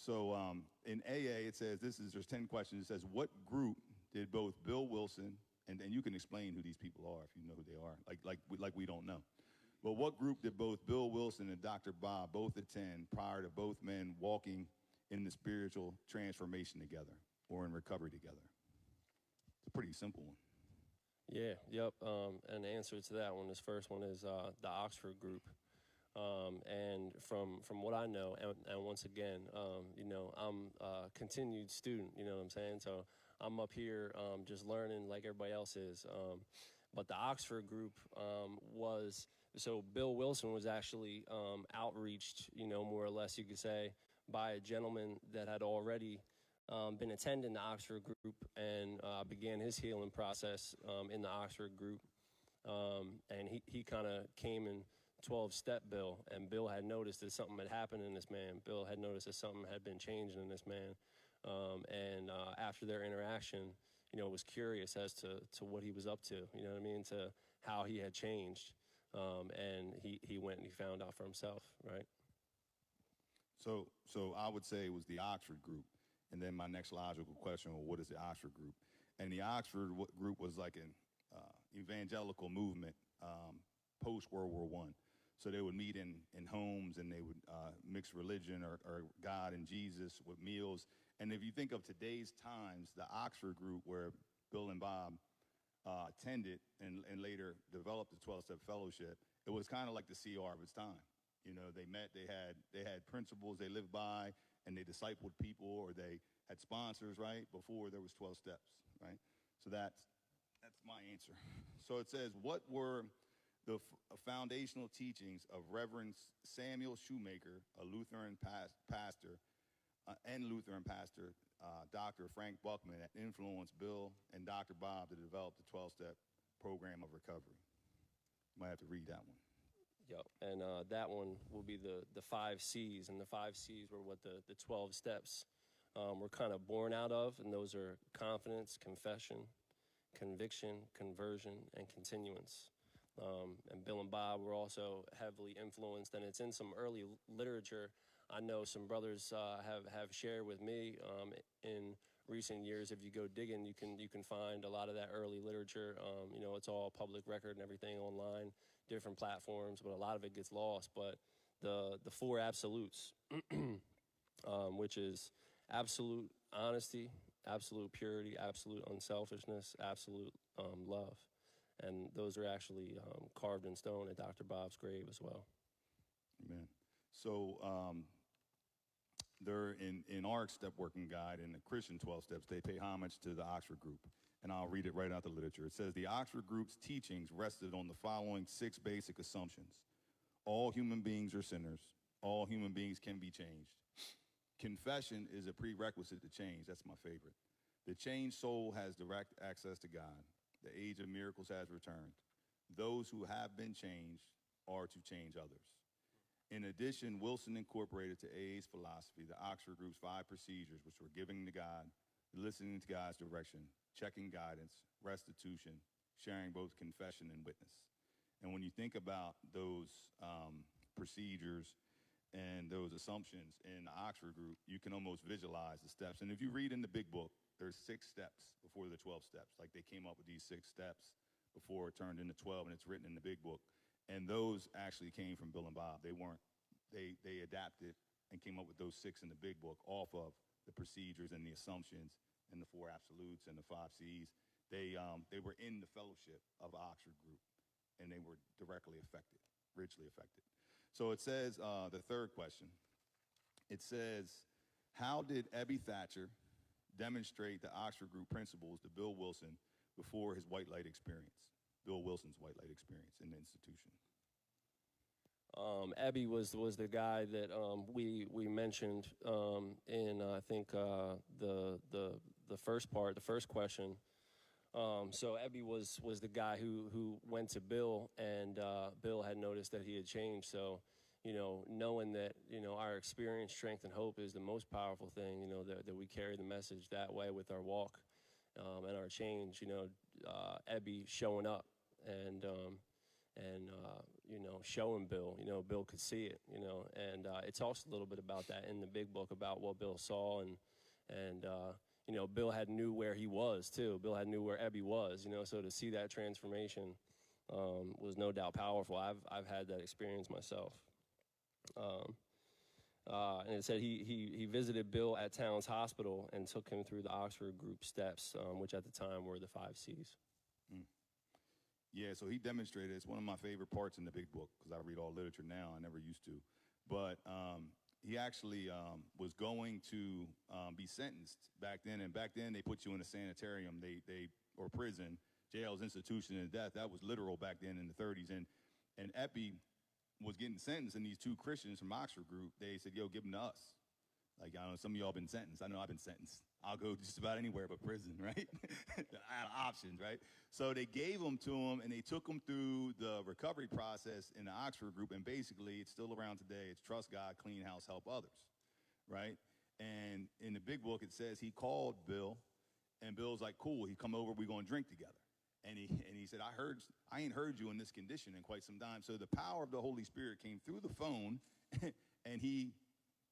So in AA, it says there's 10 questions. It says, what group did both Bill Wilson, and you can explain who these people are if you know who they are, like we don't know. But what group did both Bill Wilson and Dr. Bob both attend prior to both men walking in the spiritual transformation together or in recovery together? It's a pretty simple one. Yeah, yep. And the answer to that one, this first one is the Oxford group. And from what I know, and once again, I'm a continued student, you know what I'm saying? So I'm up here just learning like everybody else is. But the Oxford group so Bill Wilson was actually outreached, more or less you could say, by a gentleman that had already been attending the Oxford group and began his healing process in the Oxford group. And he kind of came in 12-step Bill, and Bill had noticed that something had happened in this man. Bill had noticed that something had been changed in this man. And after their interaction, was curious as to what he was up to, you know what I mean, to how he had changed. And he went and he found out for himself, right? So I would say it was the Oxford group. And then my next logical question, well, what is the Oxford group? And the Oxford group was like an evangelical movement post-World War I. So they would meet in homes, and they would mix religion or God and Jesus with meals. And if you think of today's times, the Oxford group, where Bill and Bob attended and later developed the 12-step fellowship, it was kind of like the CR of its time. They met, they had principles they lived by, and they discipled people, or they had sponsors, right, before there was 12 steps, right? So that's my answer. So it says, what were the foundational teachings of Reverend Samuel Shoemaker, a Lutheran pastor, Dr. Frank Buckman, that influenced Bill and Dr. Bob to develop the 12-step program of recovery? You might have to read that one. Yep, and that one will be the 5 C's, and the 5 C's were what the 12 steps were kind of born out of, and those are confidence, confession, conviction, conversion, and continuance. And Bill and Bob were also heavily influenced, and it's in some early literature. I know some brothers have shared with me in recent years. If you go digging, you can find a lot of that early literature. It's all public record and everything online, different platforms, but a lot of it gets lost. But the 4 absolutes, which is absolute honesty, absolute purity, absolute unselfishness, absolute love. And those are actually carved in stone at Dr. Bob's grave as well. Amen. So they're in our step working guide, in the Christian 12 steps, they pay homage to the Oxford group. And I'll read it right out the literature. It says, the Oxford group's teachings rested on the following 6 basic assumptions. All human beings are sinners. All human beings can be changed. Confession is a prerequisite to change. That's my favorite. The changed soul has direct access to God. The age of miracles has returned. Those who have been changed are to change others. In addition, Wilson incorporated to AA's philosophy the Oxford group's 5 procedures, which were giving to God, listening to God's direction, checking guidance, restitution, sharing both confession and witness. And when you think about those procedures and those assumptions in the Oxford group, you can almost visualize the steps. And if you read in the big book, there's 6 steps before the 12 steps. Like, they came up with these 6 steps before it turned into 12, and it's written in the big book. And those actually came from Bill and Bob. They adapted and came up with those 6 in the big book off of the procedures and the assumptions and the 4 absolutes and the 5 C's. They were in the fellowship of the Oxford group, and they were directly affected, richly affected. So it says, the third question, it says, how did Ebby Thatcher demonstrate the Oxford group principles to Bill Wilson before his white light experience, Bill Wilson's white light experience in the institution? Ebby was the guy that we mentioned in I think the first part, the first question. So Ebby was the guy who went to Bill, and Bill had noticed that he had changed. So, knowing that, our experience, strength, and hope is the most powerful thing, that we carry the message that way with our walk and our change, Ebby showing up and showing Bill. Bill could see it. And it talks a little bit about that in the big book about what Bill saw, and Bill had knew where he was too. Bill had knew where Ebby was. So to see that transformation was no doubt powerful. I've had that experience myself. And it said he visited Bill at Towns Hospital and took him through the Oxford Group steps, which at the time were the 5 C's. Mm. Yeah, so he demonstrated. It's one of my favorite parts in the big book because I read all literature now. I never used to. But he actually was going to be sentenced back then. And back then they put you in a sanitarium, or prison, jails, institution, and death. That was literal back then in the 30s. And Epi was getting sentenced, and these 2 Christians from Oxford Group, they said, yo, give them to us. Like, I don't know, some of y'all been sentenced. I know I've been sentenced. I'll go just about anywhere but prison, right? I had options, right? So they gave them to him, and they took him through the recovery process in the Oxford Group, and basically it's still around today. It's trust God, clean house, help others, right? And in the big book, it says he called Bill, and Bill's like, cool, he come over, we're going to drink together. And he said, I ain't heard you in this condition in quite some time. So the power of the Holy Spirit came through the phone, and he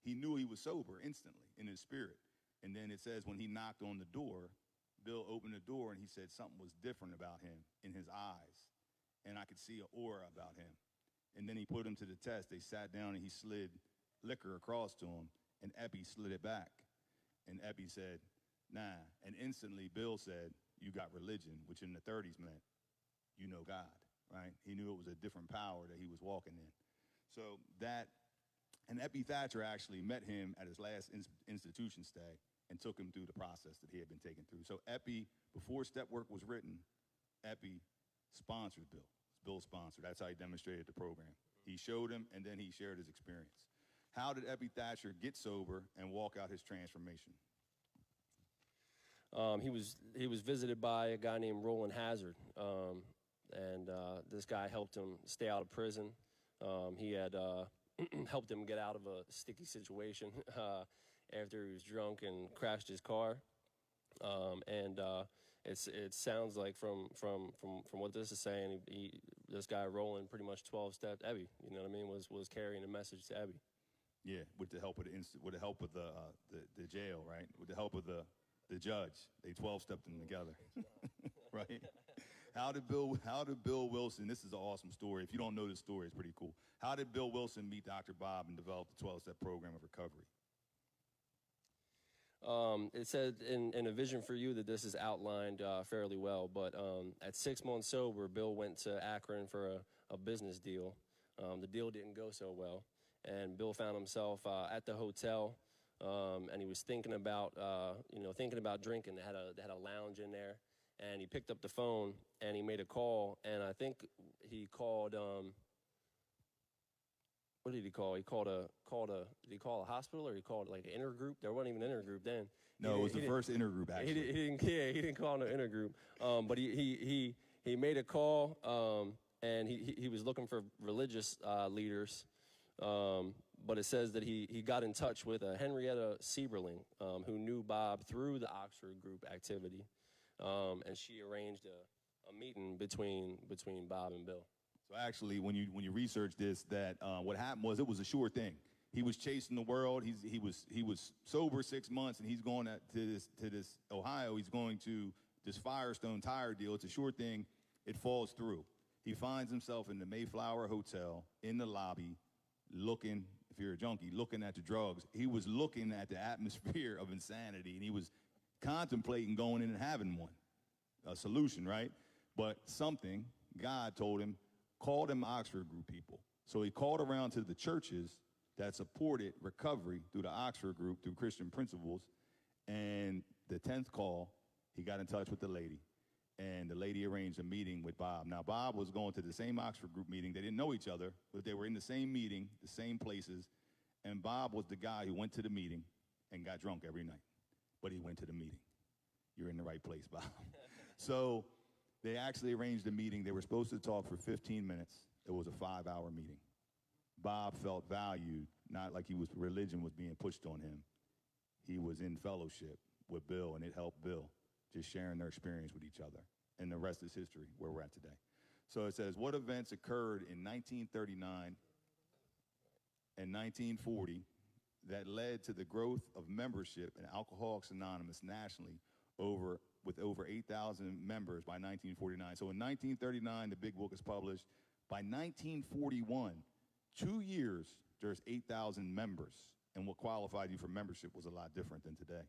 knew he was sober instantly in his spirit. And then it says when he knocked on the door, Bill opened the door, and he said something was different about him in his eyes. And I could see an aura about him. And then he put him to the test. They sat down, and he slid liquor across to him, and Epi slid it back. And Epi said, nah. And instantly Bill said, you got religion, which in the 30s meant you know God, right? He knew it was a different power that he was walking in. So and Epi Thatcher actually met him at his last institution stay and took him through the process that he had been taken through. So Epi, before Step Work was written, Epi sponsored Bill. Bill sponsored. That's how he demonstrated the program. He showed him, and then he shared his experience. How did Epi Thatcher get sober and walk out his transformation? He was visited by a guy named Roland Hazard, and this guy helped him stay out of prison. He had helped him get out of a sticky situation after he was drunk and crashed his car. It sounds like from what this is saying, this guy Roland pretty much 12-stepped Ebby. You know what I mean? Was carrying a message to Ebby. Yeah, with the help of the jail, right? With the help of the judge, they 12-stepped them together, right? How did Bill Wilson, this is an awesome story. If you don't know this story, it's pretty cool. How did Bill Wilson meet Dr. Bob and develop the 12-step program of recovery? It said in A Vision for You that this is outlined fairly well, but at 6 months sober, Bill went to Akron for a business deal. The deal didn't go so well, and Bill found himself at the hotel. And he was thinking about drinking. They had a lounge in there, and he picked up the phone and he made a call. And I think he called. What did he call? He called a. Did he call a hospital, or he called like an intergroup? There wasn't even an intergroup then. No, it was the first intergroup actually. He didn't call no intergroup. But he made a call, and he was looking for religious leaders. But it says that he got in touch with Henrietta Sieberling, who knew Bob through the Oxford Group activity, and she arranged a meeting between Bob and Bill. So actually, when you research this, that what happened was it was a sure thing. He was chasing the world. He was sober 6 months, and he's going to this Ohio. He's going to this Firestone tire deal. It's a sure thing. It falls through. He finds himself in the Mayflower Hotel in the lobby, looking. If you're a junkie, looking at the drugs, he was looking at the atmosphere of insanity, and he was contemplating going in and having one, a solution, right? But something, God told him, call them Oxford Group people. So he called around to the churches that supported recovery through the Oxford Group, through Christian principles, and the 10th call, he got in touch with the lady, and the lady arranged a meeting with Bob. Now, Bob was going to the same Oxford Group meeting. They didn't know each other, but they were in the same meeting, the same places, and Bob was the guy who went to the meeting and got drunk every night, but he went to the meeting. You're in the right place, Bob. So they actually arranged a meeting. They were supposed to talk for 15 minutes. It was a 5-hour meeting. Bob felt valued, not like religion was being pushed on him. He was in fellowship with Bill, and it helped Bill, just sharing their experience with each other. And the rest is history, where we're at today. So it says, what events occurred in 1939 and 1940 that led to the growth of membership in Alcoholics Anonymous nationally with over 8,000 members by 1949. So in 1939, the big book is published. By 1941, 2 years, there's 8,000 members. And what qualified you for membership was a lot different than today.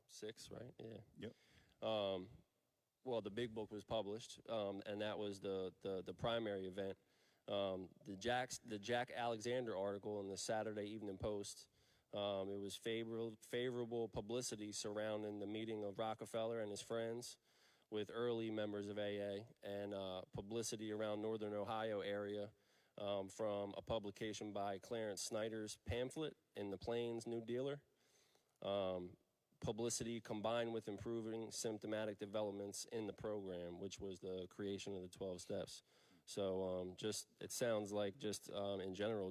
6, right? Yeah. Yep. Well, the big book was published, and that was the primary event. The Jack Alexander article in the Saturday Evening Post, it was favorable publicity surrounding the meeting of Rockefeller and his friends with early members of AA, and publicity around Northern Ohio area from a publication by Clarence Snyder's pamphlet in the Plains New Dealer. Publicity combined with improving symptomatic developments in the program, which was the creation of the 12 steps. So it sounds like in general,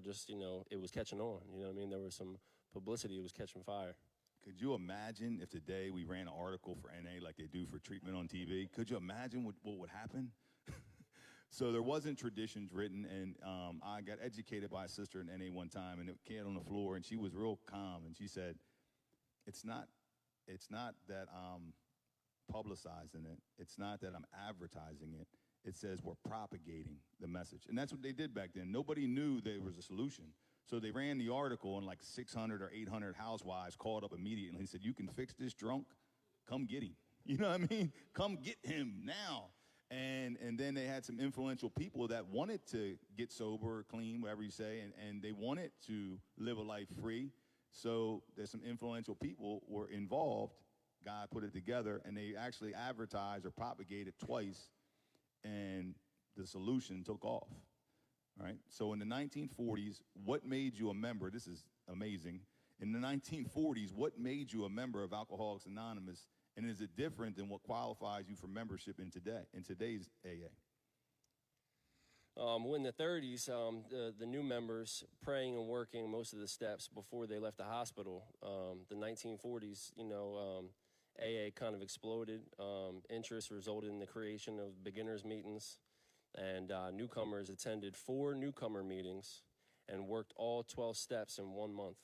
it was catching on. You know what I mean? There was some publicity, it was catching fire. Could you imagine if today we ran an article for NA like they do for treatment on TV? Could you imagine what would happen? So there wasn't traditions written, and I got educated by a sister in NA one time, and it came on the floor, and she was real calm, and she said, it's not that I'm publicizing it. It's not that I'm advertising it. It says we're propagating the message. And that's what they did back then. Nobody knew there was a solution. So they ran the article, and like 600 or 800 housewives called up immediately and said, you can fix this drunk? Come get him. You know what I mean? Come get him now. And then they had some influential people that wanted to get sober, clean, whatever you say, and they wanted to live a life free. So there's some influential people were involved. God put it together, and they actually advertised or propagated twice, and the solution took off. All right. So in the 1940s, what made you a member? This is amazing. In the 1940s, what made you a member of Alcoholics Anonymous, and is it different than what qualifies you for membership in today's AA? In the 30s, the new members praying and working most of the steps before they left the hospital. The 1940s, AA kind of exploded. Interest resulted in the creation of beginners meetings, and newcomers attended 4 newcomer meetings and worked all 12 steps in 1 month.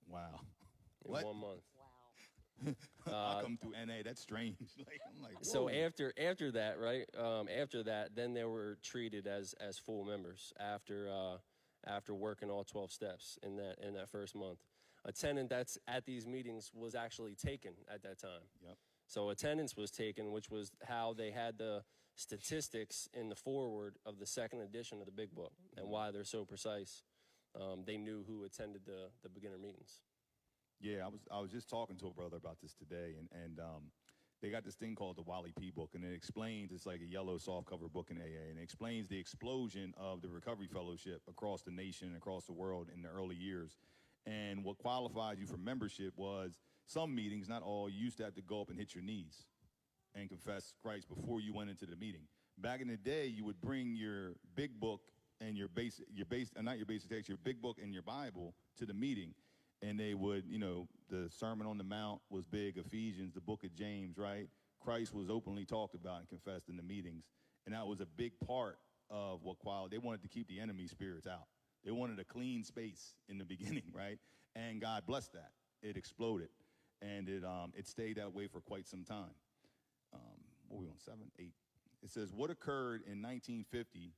Wow. In what? 1 month. I come through NA. That's strange. I'm like, whoa. So after that, right? After that, then they were treated as full members after working all 12 steps in that first month. Attendance that's at these meetings was actually taken at that time. Yep. So attendance was taken, which was how they had the statistics in the foreword of the second edition of the Big Book, and why they're so precise. They knew who attended the beginner meetings. Yeah, I was just talking to a brother about this today, and they got this thing called the Wally P book, and it explains, it's like a yellow softcover book in AA, and it explains the explosion of the Recovery Fellowship across the nation and across the world in the early years. And what qualified you for membership was some meetings, not all, you used to have to go up and hit your knees and confess Christ before you went into the meeting. Back in the day, you would bring your big book and your big book and your Bible to the meeting. And they would, the Sermon on the Mount was big, Ephesians, the book of James, right? Christ was openly talked about and confessed in the meetings. And that was a big part of what quality. They wanted to keep the enemy spirits out. They wanted a clean space in the beginning, right? And God blessed that. It exploded. And it stayed that way for quite some time. What are we on, 7, 8? It says, what occurred in 1950,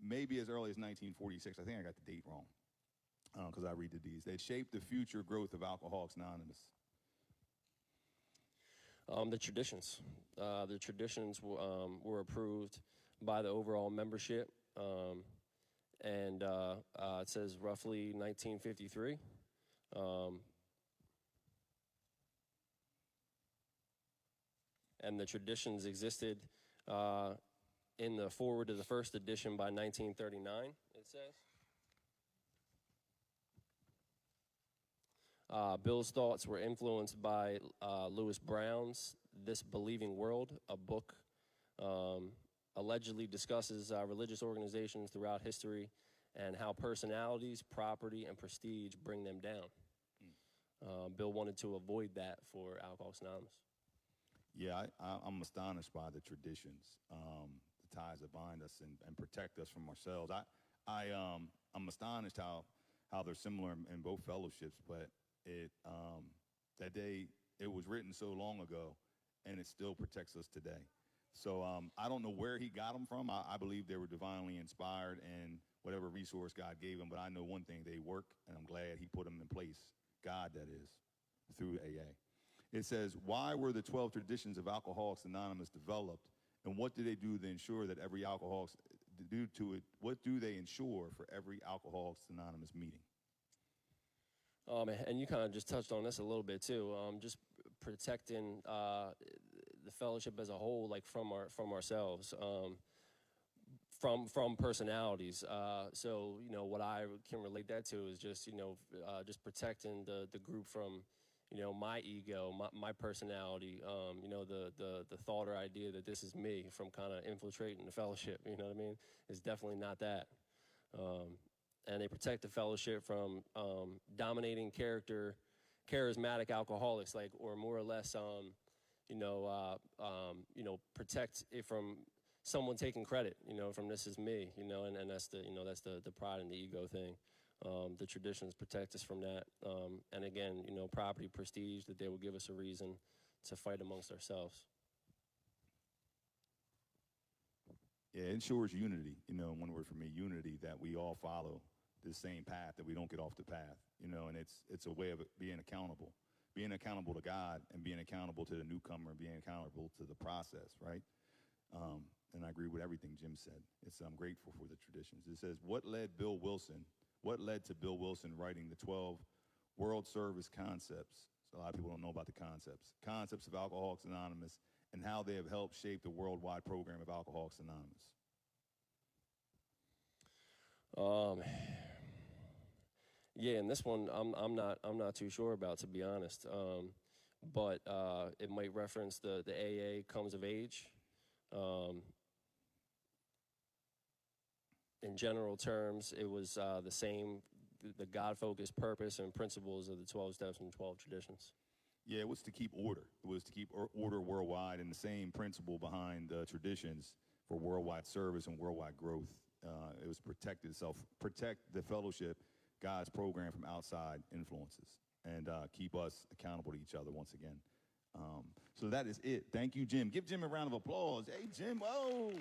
maybe as early as 1946. I think I got the date wrong. Because I read these. They shaped the future growth of Alcoholics Anonymous. The traditions. The traditions were approved by the overall membership. And it says roughly 1953. And the traditions existed in the forward to the first edition by 1939, it says. Bill's thoughts were influenced by Lewis Brown's This Believing World, a book allegedly discusses religious organizations throughout history and how personalities, property, and prestige bring them down. Bill wanted to avoid that for Alcoholics Anonymous. Yeah, I'm astonished by the traditions, the ties that bind us and protect us from ourselves. I'm astonished how they're similar in both fellowships, but that day it was written so long ago, and it still protects us today. So I don't know where he got them from. I believe they were divinely inspired and whatever resource God gave them. But I know one thing: they work, and I'm glad He put them in place. God, that is, through AA. It says, why were the 12 traditions of Alcoholics Anonymous developed, and what do they do to ensure that every Alcoholics do to it? What do they ensure for every Alcoholics Anonymous meeting? And you kind of just touched on this a little bit too. Just protecting the fellowship as a whole, like from ourselves, from personalities. So what I can relate that to is just just protecting the group from my ego, my personality, the thought or idea that this is me from kind of infiltrating the fellowship, you know what I mean? It's definitely not that. And they protect the fellowship from dominating charismatic alcoholics, like, or more or less, protect it from someone taking credit, from this is me, and that's the pride and the ego thing. The traditions protect us from that. And again, property, prestige, that they will give us a reason to fight amongst ourselves. Yeah, it ensures unity, one word for me, unity, that we all follow the same path, that we don't get off the path, and it's a way of being accountable to God and being accountable to the newcomer, being accountable to the process, right? And I agree with everything Jim said. I'm grateful for the traditions. It says, what led to Bill Wilson writing the 12 World Service Concepts? So a lot of people don't know about the concepts of Alcoholics Anonymous and how they have helped shape the worldwide program of Alcoholics Anonymous. Yeah, and this one I'm not too sure about, to be honest. But it might reference the AA comes of age. In general terms, it was the same, the God-focused purpose and principles of the 12 steps and 12 traditions. Yeah, it was to keep order. It was to keep order worldwide, and the same principle behind the traditions for worldwide service and worldwide growth. It was protect the fellowship, God's program, from outside influences, and keep us accountable to each other once again. So that is it. Thank you, Jim. Give Jim a round of applause. Hey, Jim. Whoa.